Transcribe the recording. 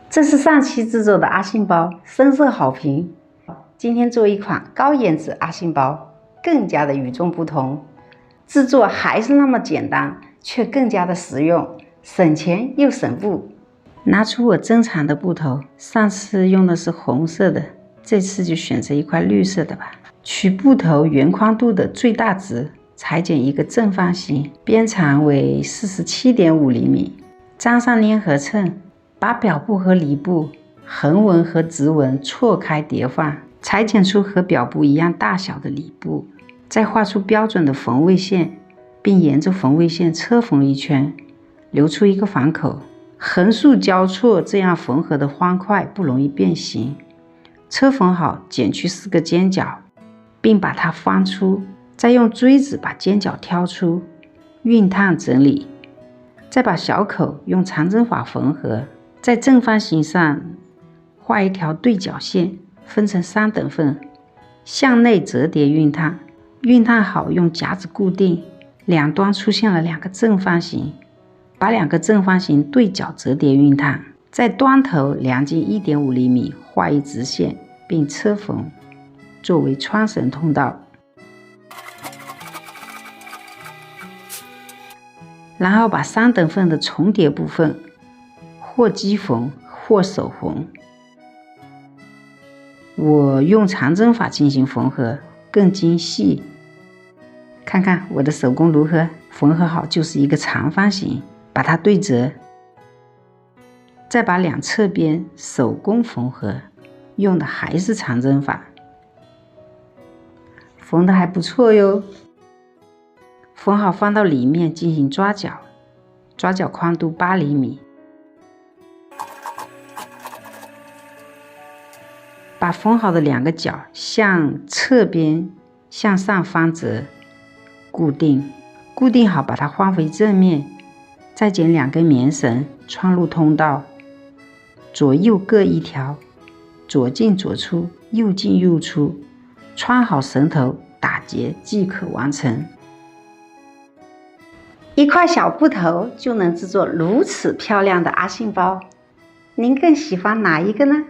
这是上期制作的阿信包，深受好评。今天做一款高颜值阿信包，更加的与众不同。制作还是那么简单，却更加的实用，省钱又省布。拿出我珍藏的布头，上次用的是红色的，这次就选择一块绿色的吧。取布头圆宽度的最大值，裁剪一个正方形，边长为47.5厘米。粘上粘合秤，把表布和里布、横纹和直纹错开叠放，裁剪出和表布一样大小的里布，再画出标准的缝位线，并沿着缝位线车缝一圈，留出一个反口。横竖交错，这样缝合的方块不容易变形。车缝好，剪去4个尖角，并把它翻出，再用锥子把尖角挑出，熨烫整理。再把小口用长针法缝合，在正方形上画一条对角线，分成3等份，向内折叠熨烫。熨烫好，用夹子固定，两端出现了2个正方形，把2个正方形对角折叠熨烫。在端头量径1.5厘米，画一直线，并车缝，作为穿绳通道。然后把3等份的重叠部分或机缝或手缝，我用长针法进行缝合，更精细。看看我的手工如何？缝合好就是一个长方形，把它对折，再把两侧边手工缝合，用的还是长针法，缝的还不错哟。缝好放到里面进行抓角，抓角宽度8厘米。把缝好的2个角向侧边向上翻折，固定。固定好，把它翻回正面，再剪2根棉绳穿入通道，左右各一条，左进左出，右进右出。穿好绳头，打结即可完成。一块小布头就能制作如此漂亮的阿信包，您更喜欢哪一个呢？